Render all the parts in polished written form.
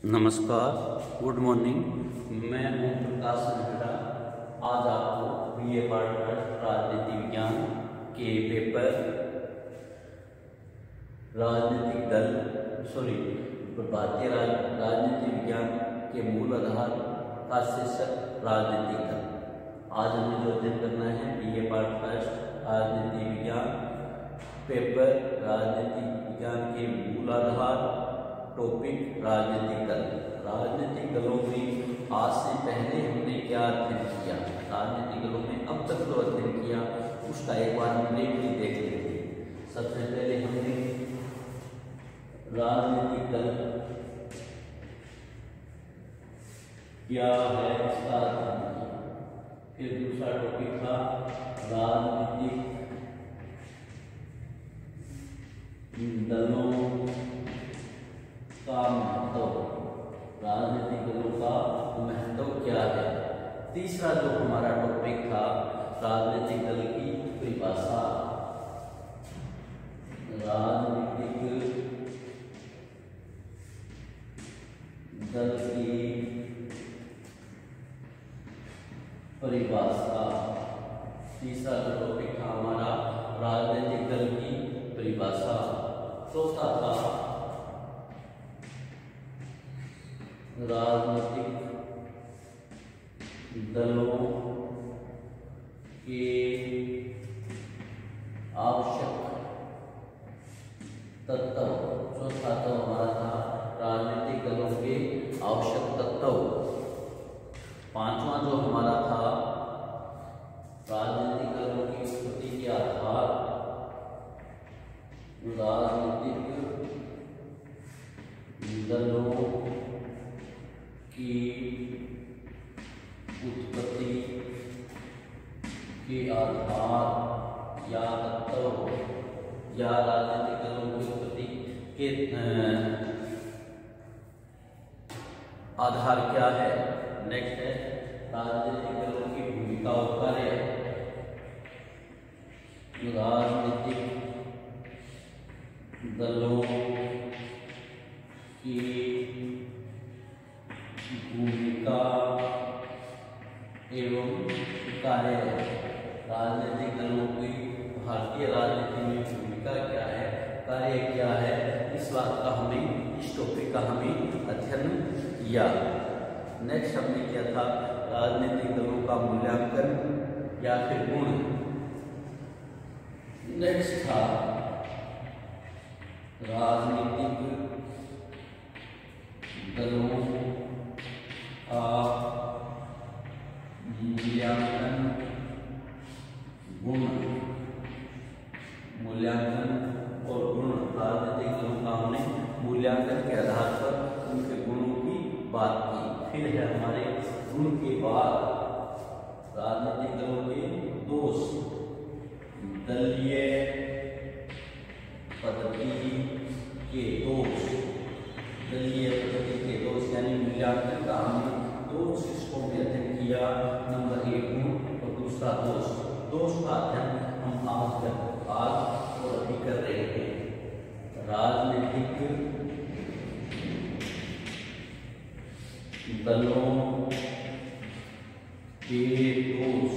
नमस्कार, good morning. मैं ओम प्रकाश संघटा आज आपको बीए पार्ट राजनीति विज्ञान के पेपर राजनीतिक दल भारतीय राजनीति विज्ञान के मूल आधार का शीर्षक राजनीतिक दल। आज हमें जो अध्ययन करना है बीए पार्ट फर्स्ट राजनीति विज्ञान पेपर राजनीतिक विज्ञान के मूल आधार टॉपिक राजनीतिक दल। राजनीतिक दलों में आज से पहले हमने क्या अध्ययन किया, राजनीतिक दलों में अब तक जो अध्ययन किया उसका एक बार हम ब्रीफली देख लेते हैं। सबसे पहले हमने राजनीतिक दल क्या है इसका अध्ययन किया। फिर दूसरा टॉपिक था राजनीतिक दलों का महत्व, राजनीतिक दलों का महत्व क्या है। तीसरा जो हमारा टॉपिक था राजनीतिक दल की परिभाषा, राजनीतिक दल की परिभाषा। तीसरा जो टॉपिक था हमारा राजनीतिक दल की परिभाषा। चौथा था राजनीतिक दलों के आवश्यक तत्व। चौथा तो हमारा था राजनीतिक दलों के आवश्यक तत्व। पांचवा जो हमारा था राजनीतिक दलों की उत्पत्ति के आधार, राजनीतिक दलों की उत्पत्ति के आधार या तत्व, या राजनीतिक दलों की उत्पत्ति के आधार क्या है। नेक्स्ट है राजनीतिक दलों की भूमिका और कार्य। राजनीतिक दलों की भूमिका एवं कार्य। राजनीतिक दलों की भारतीय राजनीति में भूमिका क्या है, कार्य क्या है, इस बात का हमें, इस टॉपिक का हमें अध्ययन किया। नेक्स्ट हमने किया था राजनीतिक दलों का मूल्यांकन या फिर गुण। नेक्स्ट था राजनीतिक दलों का मूल्यांकन गुण। मूल्यांकन और गुण, राजनीतिक दलों का हमने मूल्यांकन के आधार पर उनके गुणों की बात की। फिर है हमारे गुण के बाद राजनीतिक दलों के दोष, दलीय पद्धति के दोष। दलीय पद्धति के दोष यानी मूल्यांकन का हमने दो शिक्षकों में अध्ययन किया। नंबर 1 गुण और दूसरा दोष। दोष का अध्ययन हम आज और अभी कर रहे हैं। राजनीतिक दलों के दोष।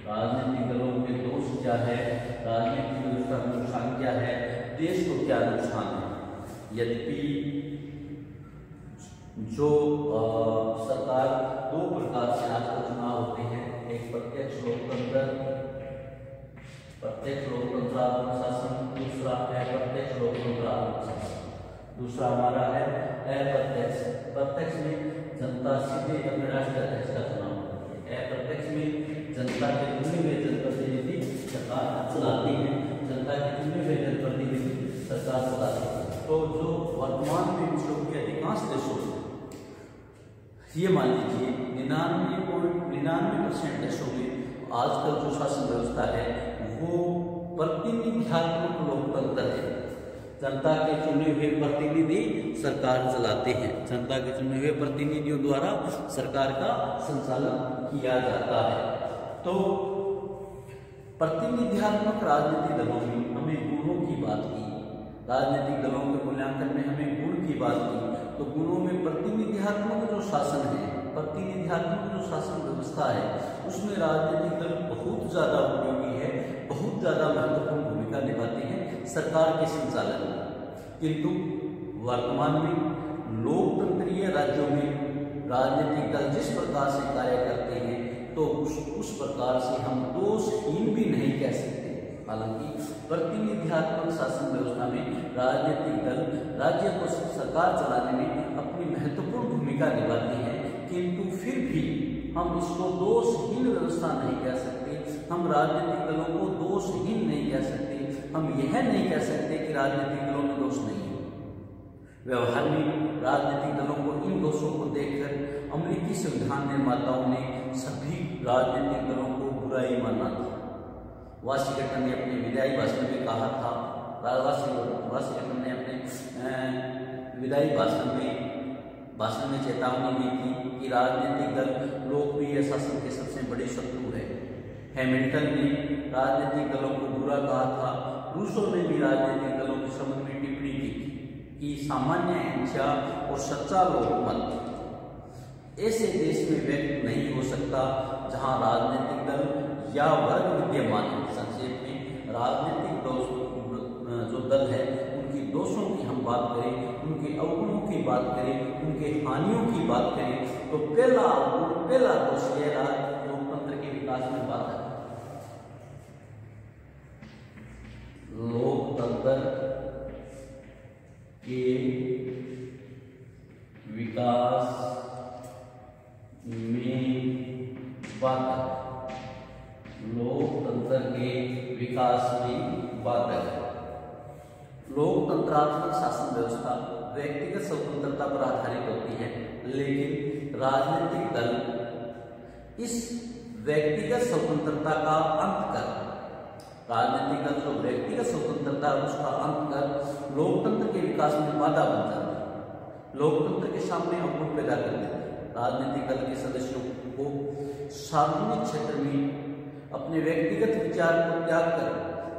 राजनीतिक दलों के दोष क्या है, राजनीतिक दलों का नुकसान क्या है, देश को क्या नुकसान है। यद्यपि जो सरकार दो प्रकार से आजकल चुनाव होते हैं, एक प्रत्यक्ष लोकतंत्रात्मक शासन, दूसरा है प्रत्यक्ष लोकतंत्रात्मक शासन, दूसरा हमारा है अप्रत्यक्ष। प्रत्यक्ष में जनता सीधे अपने राष्ट्राध्यक्ष का चुनाव करती है, अप्रत्यक्ष में जनता के चुने हुए जनप्रतिनिधि सरकार चलाती है, जनता के चुने हुए जनप्रतिनिधि सरकार चलाती है। तो जो वर्तमान में विश्व के अधिकांश देशों में, ये मान लीजिए 99.99% देशों में आजकल जो शासन व्यवस्था है वो प्रतिनिधित्वात्मक लोकतंत्र है। जनता के चुने हुए प्रतिनिधि सरकार चलाते हैं, जनता के चुने हुए प्रतिनिधियों द्वारा सरकार का संचालन किया जाता है। तो प्रतिनिधित्वात्मक राजनीतिक दलों में हमें गुणों की बात की, राजनीतिक दलों के मूल्यांकन में हमें गुण की बात की। तो गुणों में प्रतिनिधित्वात्मक जो शासन है, प्रतिनिधित्वात्मक जो शासन व्यवस्था है, उसमें राजनीतिक दल बहुत ज़्यादा उपयोगी है, बहुत ज़्यादा महत्वपूर्ण भूमिका निभाते हैं सरकार के संचालन में। किंतु वर्तमान में लोकतंत्रीय राज्यों में राजनीतिक दल जिस प्रकार से कार्य करते हैं तो उस प्रकार से हम दोषहीन भी नहीं कह सकते। हालांकि प्रतिनिधित्वात्मक शासन व्यवस्था में राजनीतिक दल राज्य को सरकार चलाने में अपनी महत्वपूर्ण भूमिका निभाते हैं, किंतु फिर भी हम इसको दोषहीन व्यवस्था नहीं कह सकते। हम राजनीतिक दलों को दोषहीन नहीं कह सकते। हम यह नहीं कह सकते कि राजनीतिक दलों में दोष नहीं है। व्यवहार में राजनीतिक दलों को इन दोषों को देखकर अमेरिकी संविधान निर्माताओं ने सभी राजनीतिक दलों को बुराई माना था। वाशिंगटन ने अपने विदाई भाषण में कहा था, वाशिंगटन ने अपने विदाई भाषण में चेतावनी दी थी कि राजनीतिक दल लोकप्रिय शासन के सबसे बड़े शत्रु है। हैमिल्टन ने राजनीतिक दलों को बुरा कहा था। रूसो ने भी राजनीतिक दलों के संबंध में टिप्पणी की कि सामान्य हिंसा और सच्चा लोकमत ऐसे देश में व्यक्त नहीं हो सकता जहां राजनीतिक दल या वर्ग विद्यमान है। संक्षेप में राजनीतिक जो दल है उनकी दोषों की हम बात करें, उनके अवगुणों की बात करें, उनके हानियों की बात करें तो पहला दोष यह लोकतंत्र के विकास में बात है। लोकतंत्र के विकास में बाधक, लोकतंत्र के विकास में बाधक। लोकतंत्रात्मक शासन व्यवस्था व्यक्तिगत स्वतंत्रता पर आधारित होती है, लेकिन राजनीतिक दल इस व्यक्तिगत स्वतंत्रता का अंत कर, राजनीतिक दल जो व्यक्तिगत स्वतंत्रता उसका अंत कर लोकतंत्र के विकास में बाधा बन जाता है, लोकतंत्र के सामने अवरोध पैदा कर देता है। राजनीतिक दल के सदस्यों को सार्वजनिक क्षेत्र में अपने व्यक्तिगत विचार को त्याग कर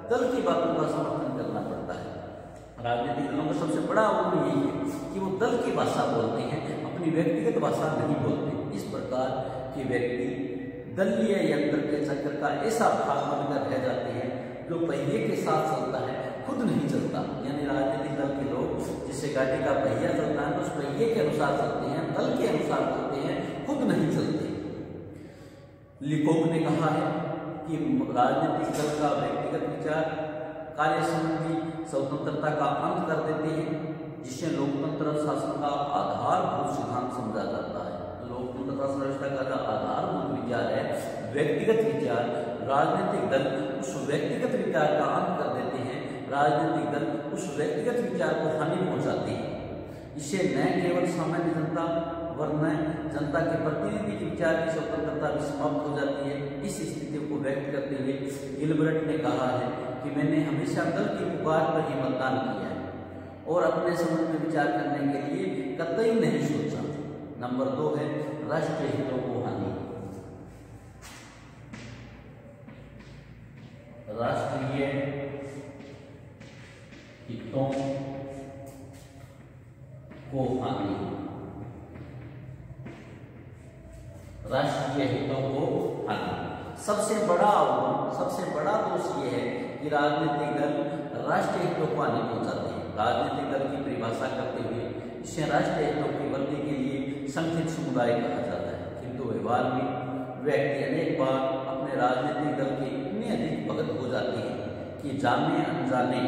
दल की बातों का समर्थन करना पड़ता है। राजनीतिक दलों का सबसे बड़ा अवगुण यही है कि वो दल की भाषा बोलते हैं, अपनी व्यक्तिगत भाषा नहीं बोलते। इस प्रकार के व्यक्ति दलीय यंत्र के चक्कर का ऐसा भाग बनकर रह जाते हैं जो पहिए के साथ चलता है, खुद नहीं चलता। यानी राजनीतिक दल के लोग जिससे गाड़ी का पहिया चलता है तो उस पहिए के अनुसार चलते हैं, दल के अनुसार चलते हैं, खुद नहीं चलते। लिकोक ने कहा है कि राजनीतिक दल का व्यक्तिगत विचार कार्य संबंधी स्वतंत्रता का अंत कर देते हैं, जिससे लोकतंत्र शासन का आधारभूत सिद्धांत समझा जाता है। लोकतंत्र शासन व्यवस्था का जो आधारभूत विचार है व्यक्तिगत विचार, राजनीतिक दल उस व्यक्तिगत विचार का अंत कर देते हैं। राजनीतिक दल उस व्यक्तिगत विचार को हानि पहुंचाते हैं। इससे न केवल सामान्य जनता वरन जनता के प्रतिनिधि के विचार की स्वतंत्रता भी समाप्त हो जाती है। इस स्थिति को व्यक्त करते हुए गिलबर्ट ने कहा है कि मैंने हमेशा दल की पुकार पर ही मतदान किया है और अपने संबंध में विचार करने के लिए कतई नहीं सोचा। नंबर 2 है राष्ट्रीय हितों को हानि। राष्ट्रीय हितों को हानि, राष्ट्रीय हितों को हानि। सबसे बड़ा दोष ये है कि राजनीतिक दल राष्ट्रीय हितों को हानि पहुंचाते हैं। राजनीतिक दल की परिभाषा करते हुए इसे राष्ट्रीय हितों की वृद्धि के लिए संगठित समुदाय कहा जाता है, किंतु व्यवहार में व्यक्ति अनेक बार अपने राजनीतिक दल के इतने अधिक भगत हो जाते हैं कि जाने अनजाने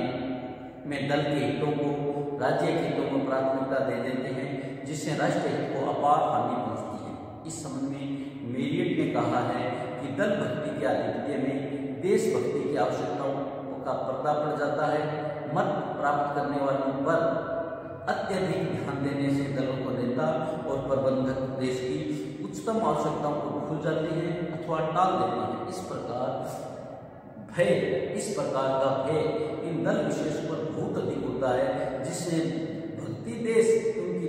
में दल के हितों को राज्य के हितों को प्राथमिकता दे देते हैं, जिससे राष्ट्रीय हित को अपार हानि पहुंचती है। इस संबंध में मेरियट ने कहा है कि दल भक्ति के आधिपत्य में देशभक्ति की आवश्यकताओं का पर्दा पड़ जाता है। मत प्राप्त करने वालों पर अत्यधिक ध्यान देने से दलों को नेता और प्रबंधक देश की उच्चतम आवश्यकताओं को भूल जाते हैं अथवा टाल देते हैं। इस प्रकार का भय इन दल विशेष पर बहुत अधिक होता है, जिससे भक्ति देश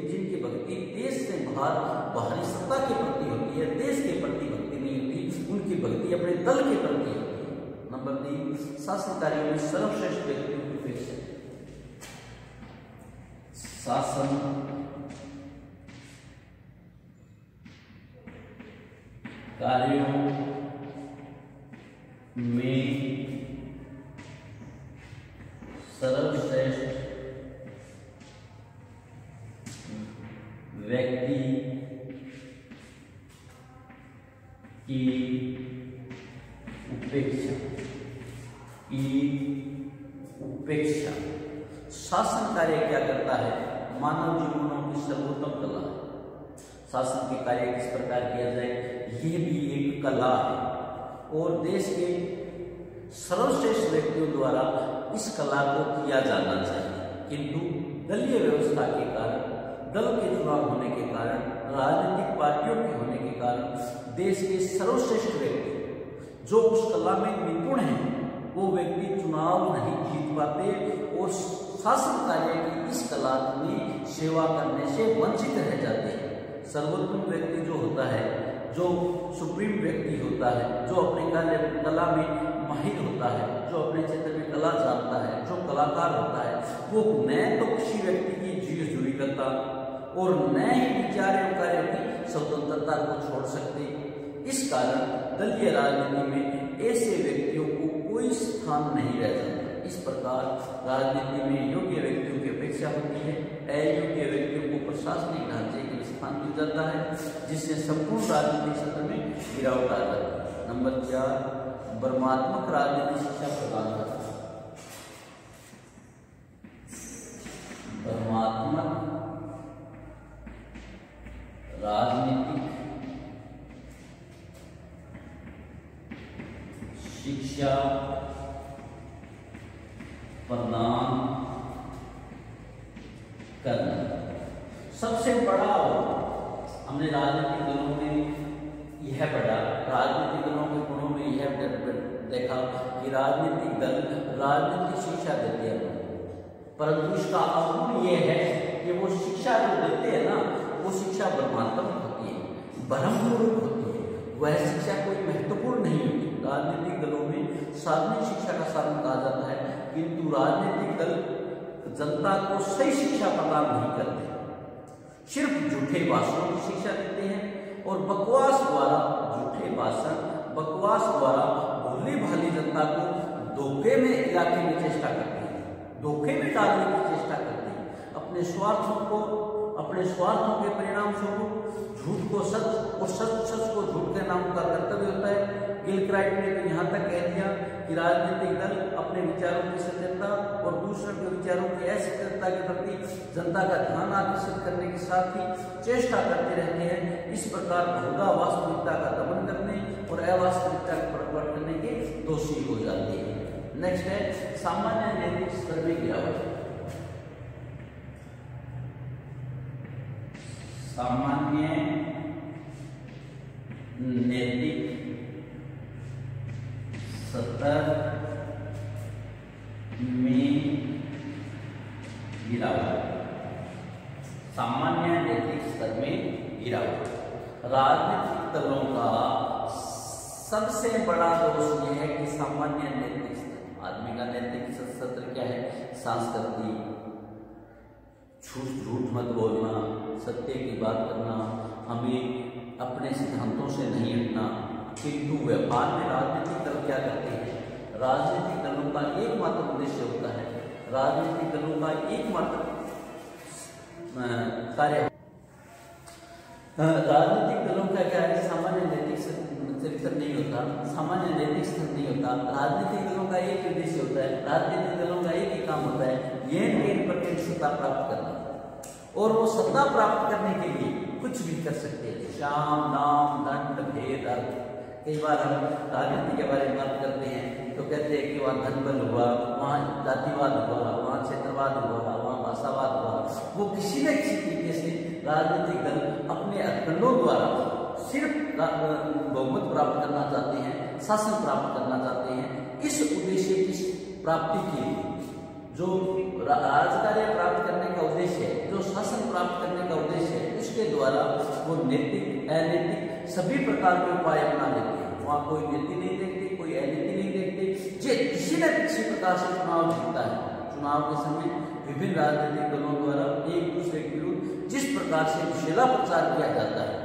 जिनकी भक्ति देश से बाहरी सत्ता के प्रति होती है, देश के प्रति भक्ति नहीं होती, उनकी भक्ति अपने दल के प्रति होती है। नंबर 3 शासन कार्यों में सर्वश्रेष्ठ व्यक्तियों की पेश। शासन कार्यों में सर्वश्रेष्ठ व्यक्ति की उपेक्षा। शासन कार्य क्या करता है? मानव जीवनों की सर्वोत्तम कला है। शासन के कार्य किस प्रकार किया जाए, यह भी एक कला है और देश के सर्वश्रेष्ठ व्यक्तियों द्वारा इस कला को किया जाना चाहिए। किंतु दलीय व्यवस्था के कारण, दल के चुनाव होने के कारण, राजनीतिक पार्टियों के होने के कारण देश के सर्वश्रेष्ठ व्यक्ति जो उस कला में निपुण हैं, वो व्यक्ति चुनाव नहीं जीत पाते और शासन कार्य की इस कला में सेवा करने से वंचित रह जाते हैं। सर्वोत्तम व्यक्ति जो होता है, जो सुप्रीम व्यक्ति होता है, जो अपने कला में माहिर होता है, जो अपने क्षेत्र में कला जानता है, जो कलाकार होता है, वो न तो किसी व्यक्ति की जीव जुड़ी करता और न ही विचार एवं कार्य की स्वतंत्रता को छोड़ सकते। इस कारण दलीय राजनीति में ऐसे व्यक्तियों को कोई स्थान नहीं रह जाता। इस प्रकार राजनीति में योग्य व्यक्तियों की अपेक्षा होती है, अयोग्य व्यक्तियों को प्रशासनिक ढांचे के स्थान मिल जाता है, जिससे संपूर्ण राजनीतिक क्षेत्र में गिरावट आ जाती है। नंबर 4, वर्मात्मक राजनीतिक शिक्षा प्रदान करता है। वर्मात्मक राजनीतिक शिक्षा प्रदान करना सबसे बड़ा। हमने राजनीतिक दलों में यह पढ़ा, राजनीतिक दलों के गुणों में यह देखा कि राजनीतिक दल राजनीतिक शिक्षा देते हैं, परंतु इसका अवगुण यह है कि वो शिक्षा जो देते हैं ना, वो शिक्षा भ्रमात्मक होती है, भ्रमपूर्ण होती है। वह शिक्षा कोई महत्वपूर्ण नहीं होती। राजनीतिक दलों में सार्वजनिक शिक्षा का साधन कहा जाता है, किंतु राजनीतिक दल जनता को सही शिक्षा प्रदान नहीं करते, सिर्फ झूठे भाषणों की शिक्षा देते हैं और बकवास द्वारा, झूठे भाषण बकवास द्वारा भोली भाली जनता को धोखे में इलाके में चेष्टा करते हैं, धोखे में डालने की चेष्टा करते हैं। अपने स्वार्थों के परिणाम स्वरूप झूठ को सच और सच को झूठ के नाम का कर्तव्य होता है। गिलक्राइट ने तो यहाँ तक कह दिया कि राजनीतिक दल अपने विचारों की सत्यता और दूसरों के विचारों की असत्यता के प्रति जनता का ध्यान आकर्षित करने के साथ ही चेष्टा करते रहते हैं। इस प्रकार बहुधा वास्तविकता का दमन करने और अवास्तविकता का प्रकट करने के दोषी हो जाते हैं। नेक्स्ट है सामान्य नैतिक स्तर में गिरावट। सामान्य नैतिक स्तर में गिरावट। सामान्य नैतिक स्तर में गिरावट। राजनीतिक दलों का सबसे बड़ा दोष यह है कि सामान्य नैतिक स्तर, आदमी का नैतिक स्तर क्या है? संस्कृति, झूठ मत बोलना, सत्य की बात करना, हमें अपने सिद्धांतों से नहीं हटना। किंतु व्यापार में राजनीतिक दल क्या करते हैं? राजनीतिक दलों का एकमात्र उद्देश्य होता है, राजनीतिक दलों का एकमात्र कार्य, राजनीतिक दलों का क्या है? सामान्य नैतिक चरित्र नहीं होता, सामान्य नैतिक स्तर नहीं होता। राजनीतिक दलों का एक उद्देश्य होता है, राजनीतिक दलों का एक ही काम होता है, यह केंद्र पर सत्ता प्राप्त करना, और वो सत्ता प्राप्त करने के लिए कुछ भी कर सकते हैं। शाम नाम दंड भेद अर्थ। कई बार हम राजनीति के बारे में बात करते हैं तो कहते हैं कि वहाँ धन बल हुआ, वहाँ जातिवाद हुआ, वहाँ क्षेत्रवाद हुआ, वहाँ भाषावाद हुआ। वो किसी न किसी तरीके से राजनीतिक दल अपने अखंडों द्वारा सिर्फ बहुमत प्राप्त करना चाहते हैं, शासन प्राप्त करना चाहते हैं। इस उद्देश्य की प्राप्ति के लिए जो राजकार्य प्राप्त करने का उद्देश्य है, जो शासन प्राप्त करने का उद्देश्य है, उसके द्वारा वो नैतिक अनैतिक सभी प्रकार के उपाय अपना लेते हैं। वहाँ कोई नीति नहीं देखते, कोई अनीति नहीं देखते। जे किसी न किसी प्रकार से चुनाव जीतता है, चुनाव के समय विभिन्न राजनीतिक दलों द्वारा एक दूसरे के विरुद्ध जिस प्रकार से विषैला प्रचार किया जाता है,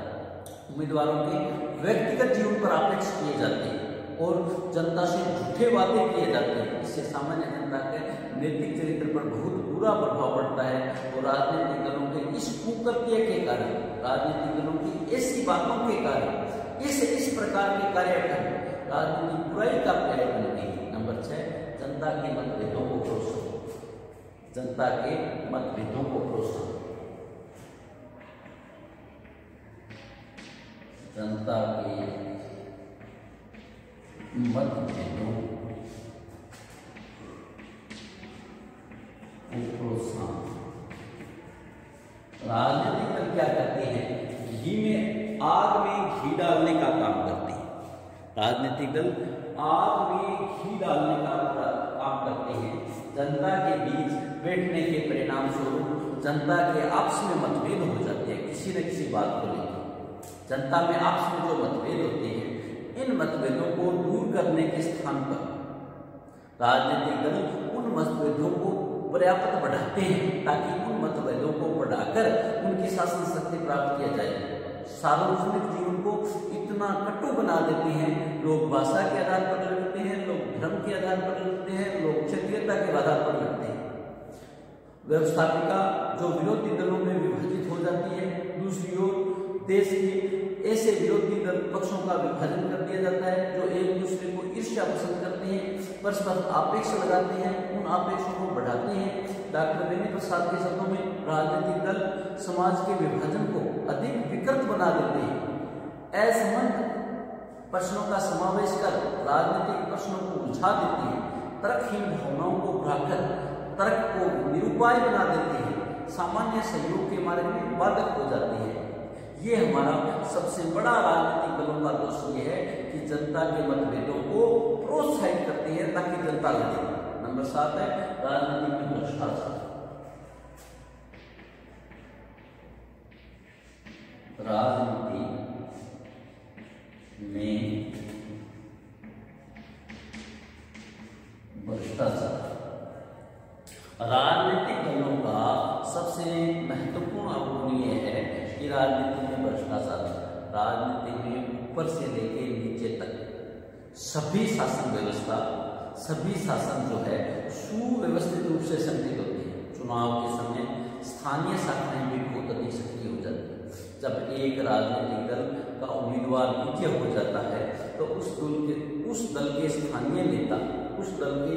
उम्मीदवारों के व्यक्तिगत जीवन पर आपेक्ष किए जाते हैं और जनता से झूठे वादे किए जाते हैं। इससे सामान्य जनता के नैतिक चरित्र पर बहुत बुरा प्रभाव पड़ता है और राजनीतिक दलों के इस कुकृत्य के कारण, राजनीतिक दलों की ऐसी बातों के कारण, इस प्रकार के कार्य कर राजनीतिक बुराई का पर्याय बन गई। नंबर 6, जनता के मतभेदों को प्रोत्साहन। जनता के मतभेदों को प्रोत्साहन। जनता के मतभेदों को प्रोत्साहन। राजनीतिक दल क्या करते हैं? आग में घी डालने का काम करते हैं। राजनीतिक दल आग में घी डालने का काम करते हैं। जनता के बीच बैठने के परिणाम स्वरूप जनता के आपस में मतभेद हो जाते हैं किसी न किसी बात को लेकर। जनता में आपस में जो मतभेद होते हैं, इन मतभेदों को दूर करने के स्थान पर राजनीतिक दल उन मतभेदों को पर्याप्त बढ़ाते हैं ताकि उन मतभेदों को बढ़ाकर उनकी शासन शक्ति प्राप्त किया जाए। सार्वजनिक जीवन को इतना कटु बना देते हैं, लोग भाषा के आधार पर लड़ते हैं, लोग धर्म के आधार पर लड़ते हैं, लोग क्षेत्रीयता के आधार पर लड़ते हैं। व्यवस्थापिका जो विरोधी दलों में विभाजित हो जाती है, दूसरी ओर देश के ऐसे विरोधी दल पक्षों का विभाजन कर दिया जाता है जो एक दूसरे को ईर्ष्या पसंद करते हैं, परस्पर आपेक्ष लगाते हैं, उन आपेक्षों को बढ़ाते हैं। डॉक्टर बेनी प्रसाद के शब्दों में राजनीतिक दल समाज के विभाजन को अधिक विकृत बना देते हैं, असंबद्ध प्रश्नों का समावेश कर राजनीतिक प्रश्नों को उलझा देते हैं, तर्कहीन भावनाओं को बढ़ाकर तर्क को निरुपाय बना देते हैं, सामान्य सहयोग के मार्ग में बाधक हो जाते हैं। ये हमारा सबसे बड़ा राजनीतिक दलों का दोष ये है कि जनता के मतभेदों को प्रोत्साहित करते हैं ताकि जनता लड़े। नंबर 7 है राजनीतिक में भ्रष्टाचार। राजनीति में भ्रष्टाचार। राजनीतिक दलों का सबसे महत्वपूर्ण अवगुण ये है कि राजनीति में भ्रष्टाचार। राजनीति में ऊपर से लेकर नीचे तक सभी शासन व्यवस्था, सभी शासन जो है सुव्यवस्थित रूप से संगठित होते हैं। चुनाव के समय स्थानीय शाखाएं भी बहुत अधिक सक्रिय हो जाती है। जब एक राजनीतिक दल का उम्मीदवार नीचे हो जाता है तो उस दल के स्थानीय नेता, उस दल के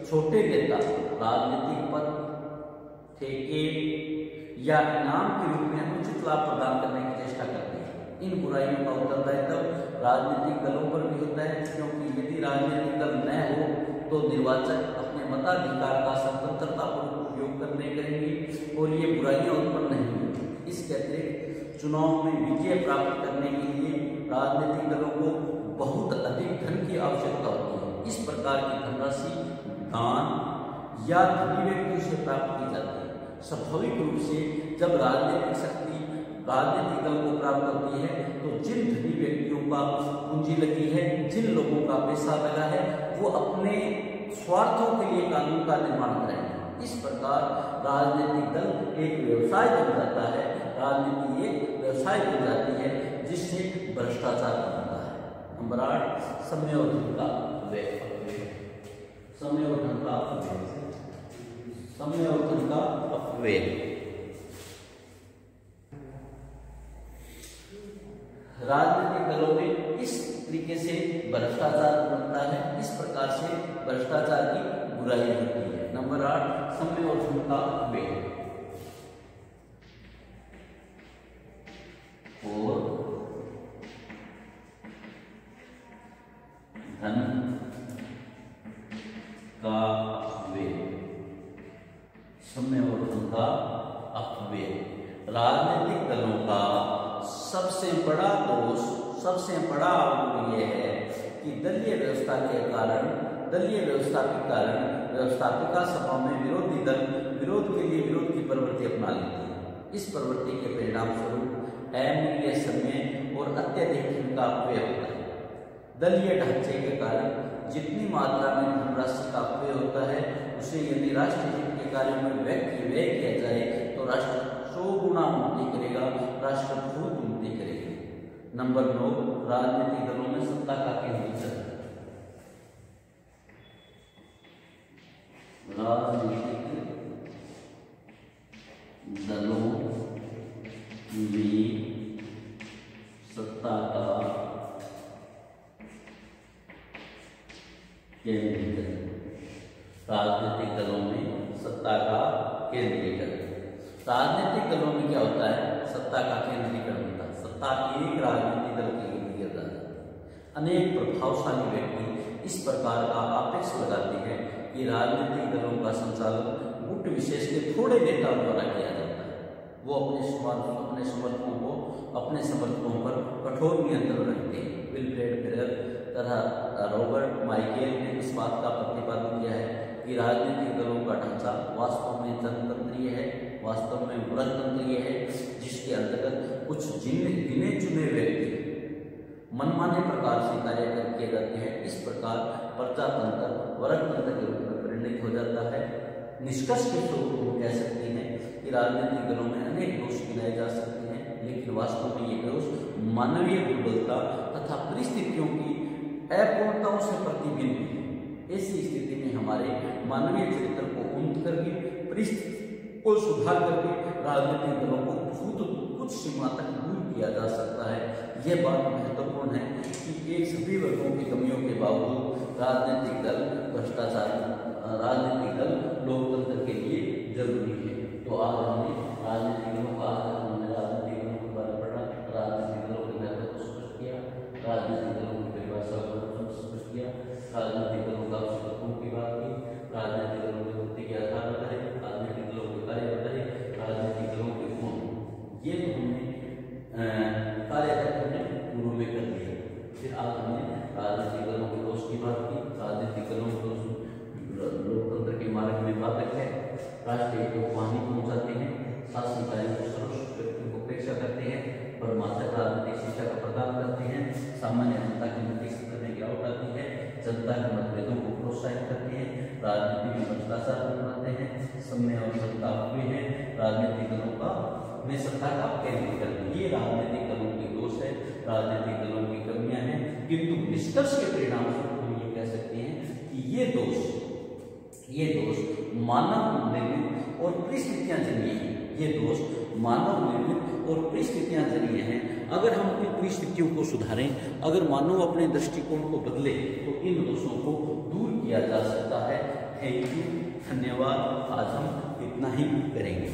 छोटे नेता राजनीतिक पद, ठेके या इनाम के रूप में उचित लाभ प्रदान करने की चेष्टा करते हैं। इन बुराइयों का उत्तरदायित्व राजनीतिक दलों पर भी होता है, क्योंकि यदि राजनीतिक दल न हो तो निर्वाचक अपने मताधिकार का स्वतंत्रतापूर्वक उपयोग करेंगे और ये बुराइयां उत्पन्न नहीं होंगी। इसके अतिरिक्त चुनाव में विजय प्राप्त करने के लिए राजनीतिक दलों को बहुत अधिक धन की आवश्यकता होती है। इस प्रकार की धनराशि दान या धनी व्यक्तियों से प्राप्त की जाती है। स्वाभाविक रूप से जब राजनीतिक शक्ति राजनीतिक दल को प्राप्त होती है तो जिन धनी व्यक्तियों का पूंजी लगी है, जिन लोगों का पैसा लगा है, वो अपने स्वार्थों के लिए कानून का निर्माण करेंगे। इस प्रकार राजनीतिक दल एक व्यवसाय बन जाता है, राजनीति एक व्यवसाय बन जाती है जिससे भ्रष्टाचार बनता है। नंबर 8 समय और धन का व्यय। समय और धन का अपव्यय। समय और धन का अपव्यय। राजनीतिक दलों में इस तरीके से भ्रष्टाचार बनता है, इस प्रकार से भ्रष्टाचार की बुराई होती है। नंबर 8 समय और धन का अपव्यय। और धन का अपव्यय। समय और धन का अपव्यय राजनीतिक दलों का सबसे बड़ा दोष, सबसे बड़ा अवगुण यह है कि दलीय व्यवस्था के कारण, दलीय व्यवस्था के कारण व्यवस्थापिका सभा में विरोधी दल विरोध के लिए विरोध की प्रवृत्ति अपना लेते हैं। इस प्रवृत्ति के परिणाम स्वरूप अमूल्य समय और अत्यधिक धन का अपव्यय होता है। दलीय ढांचे के कारण जितनी मात्रा में धनराशि का अपव्यय होता है उसे यदि राष्ट्र हित के कार्यों में व्यय किया जाए तो राष्ट्र 100 गुना उन्नति करेगा, राष्ट्र बहुत उन्नति करेगा। नंबर 9, राजनीतिक दलों में सत्ता का केंद्रीकरण। राजनीतिक दलों में सत्ता का केंद्रीकरण। राजनीतिक दलों में सत्ता का केंद्रीकरण। राजनीतिक दलों में क्या होता है? सत्ता का केंद्रीकरण होता है। सत्ता एक राजनीतिक दल के केंद्रीकृत जाती है। अनेक प्रभावशाली व्यक्ति इस प्रकार का आपेक्ष लगाते हैं कि राजनीतिक दलों का संचालन गुट विशेष के थोड़े नेताओं द्वारा किया जाता है। वो अपने समर्थकों पर कठोर नियंत्रण रखते हैं। विल्फ्रेड फेरर तथा रॉबर्ट माइकेल ने इस बात का प्रतिपादन किया है कि राजनीतिक दलों का ढांचा वास्तव में जनतंत्रीय है, वास्तव में गणतंत्रीय है, जिसके अंतर्गत कुछ गिने चुने व्यक्ति मनमाने प्रकार से कार्य किए जाते हैं। इस प्रकार प्रजातंत्र वर्गतंत्र के रूप में परिणत हो जाता है। निष्कर्ष के स्वरूप हम कह सकते हैं कि राजनीतिक दलों में अनेक दोष गिनाए जा सकते हैं, लेकिन वास्तव में ये दोष मानवीय दुर्बलता तथा परिस्थितियों की अपूर्णताओं से प्रतिबिंब है। ऐसी स्थिति में हमारे मानवीय चरित्र को उन्नत करके, परिस्थिति को सुधार करके राजनीतिक दलों को कुछ सीमा तक दूर किया जा सकता है। यह बात महत्वपूर्ण है कि एक सभी वर्गों की कमियों के बावजूद राजनीतिक दल लोकतंत्र के लिए जरूरी है। तो आज हमने राजनीतिक दलों के बारे में पढ़ा, राजनीतिक दलों के महत्व को स्पष्ट किया, राजनीतिक दलों की परिभाषा को स्पष्ट किया, राजनीतिक दलों का आवश्यकताओं की बात की, राजनीतिक दलों के मुद्दे के आधार बताए, राजनीतिक दलों के कार्य बताए, राजनीतिक दलों के गुण। ये तो हमने कार्य पूर्व में कर दिया। फिर आज हमने राजनीतिक दलों के दोष की बात की। राजनीतिक दलों के दोष लोकतंत्र के मार्ग में बाधक है, राष्ट्रीय हितों को हानि पहुंचाते हैं, शासन कार्यों को सर्वश्रेष्ठ व्यक्तियों को अपेक्षा करते हैं, परमात्मक राजनीतिक शिक्षा का प्रदान करते हैं, सामान्य जनता की नैतिक स्थिति में गिरावट आती है, जनता के मतभेदों को प्रोत्साहित करते हैं, राजनीति में भ्रष्टाचार बनाते हैं, समय और सत्ता हुए हैं, राजनीतिक दलों का में सत्ता का केंद्रीकरण। ये राजनीतिक दलों के दोष है, राजनीतिक दलों की कमियां हैं, किंतु निष्कर्ष के परिणाम स्वरूप हम ये कह सकते हैं कि ये दोष मानव निर्मित और परिस्थितियां जन्य हैं। ये दोष मानव निर्मित और परिस्थितियां जन्य हैं। अगर हम अपनी परिस्थितियों को सुधारें, अगर मानव अपने दृष्टिकोण को बदले, तो इन दोषों को दूर किया जा सकता है। थैंक यू, धन्यवाद। आज हम इतना ही करेंगे।